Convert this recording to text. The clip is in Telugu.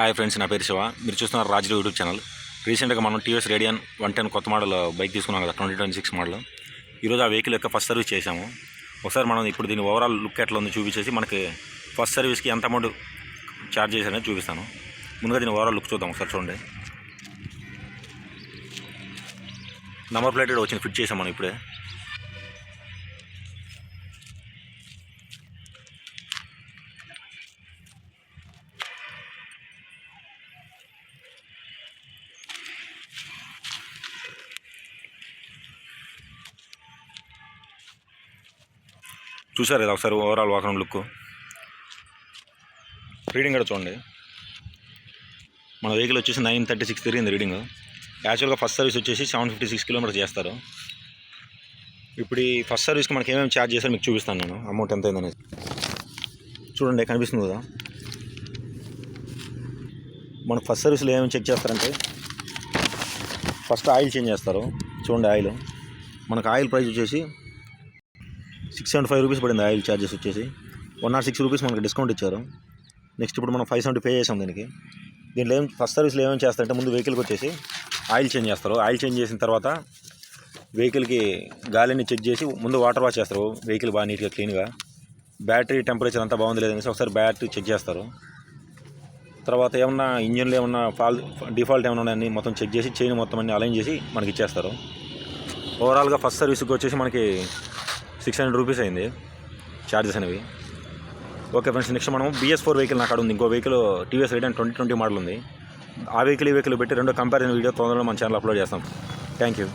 హాయ్ ఫ్రెండ్స్, నా పేరు శివ. మీరు చూస్తున్నారు రాజు యూట్యూబ్ ఛానల్. రీసెంట్గా మనం టీవీఎస్ రేడియన్ 110 కొత్త మోడల్ బైక్ తీసుకున్నాం కదా, 2026 మోడల్. ఈరోజు ఆ వెహికల్ యొక్క ఫస్ట్ సర్వీస్ చేసాము. ఒకసారి మనం ఇప్పుడు దీని ఓవరాల్ లుక్ ఎట్లా ఉందో చూపించేసి మనకి ఫస్ట్ సర్వీస్కి ఎంత అమౌంట్ ఛార్జ్ చేశారనేది చూపిస్తాను. ముందుగా దీని ఓవరాల్ లుక్ చూద్దాం. ఒకసారి చూడండి. నెంబర్ ప్లేట్ వచ్చింది, ఫిట్ చేసాం మనం ఇప్పుడే. చూసారు కదా ఒకసారి ఓవరాల్ వాహనం లుక్. రీడింగ్ కూడా చూడండి. మన వెహికల్ వచ్చేసి 936 తిరిగింది రీడింగ్. యాక్చువల్గా ఫస్ట్ సర్వీస్ వచ్చేసి 756 కిలోమీటర్స్ చేస్తారు. ఇప్పుడు ఈ ఫస్ట్ సర్వీస్కి మనకి ఏమేమి ఛార్జ్ చేస్తారో మీకు చూపిస్తాను నేను. అమౌంట్ ఎంత అయిందనేది చూడండి, కనిపిస్తుంది కదా. మనకు ఫస్ట్ సర్వీస్లో ఏమేమి చెక్ చేస్తారంటే ఫస్ట్ ఆయిల్ చేంజ్ చేస్తారు. చూడండి ఆయిల్, మనకు ఆయిల్ ప్రైస్ వచ్చేసి 675 రూపీస్ పడింది. ఆయిల్ ఛార్జెస్ వచ్చేసి 106 రూపీస్ మనకి డిస్కౌంట్ ఇచ్చారు. నెక్స్ట్ ఇప్పుడు మనం 570 పే చేసాం దీనికి. దీంట్లో ఫస్ట్ సర్వీస్లో ఏమేమి చేస్తారంటే ముందు వెహికల్కి వచ్చేసి ఆయిల్ చేంజ్ చేస్తారు. ఆయిల్ చేంజ్ చేసిన తర్వాత వెహికల్కి గాలిని చెక్ చేసి ముందు వాటర్ వాష్ చేస్తారు. వెహికల్ బాగా నీట్గా క్లీన్గా, బ్యాటరీ టెంపరేచర్ అంతా బాగుంది లేదనేసి ఒకసారి బ్యాటరీ చెక్ చేస్తారు. తర్వాత ఏమన్నా ఇంజన్లో ఏమన్నా డిఫాల్ట్ ఏమన్నా ఉన్నాయని మొత్తం చెక్ చేసి చైన్ మొత్తం అన్ని అలైన్ చేసి మనకి ఇచ్చేస్తారు. ఓవరాల్గా ఫస్ట్ సర్వీస్కి వచ్చేసి మనకి 600 రూపీస్ అయింది ఛార్జెస్ అనేవి. ఓకే ఫ్రెండ్స్, నెక్స్ట్ మనం BS4 వెహికల్ నా కాడ ఉంది. ఇంకో వెహికల్ టీవీఎస్ రేడియన్ 2020 మోడల్ ఉంది. ఆ వెహికల్ ఈ వెహికల్ పెట్టి రెండో కంపారిజన్ వీడియో తొందరలో మన ఛానల్ అప్లోడ్ చేస్తాం. Thank you.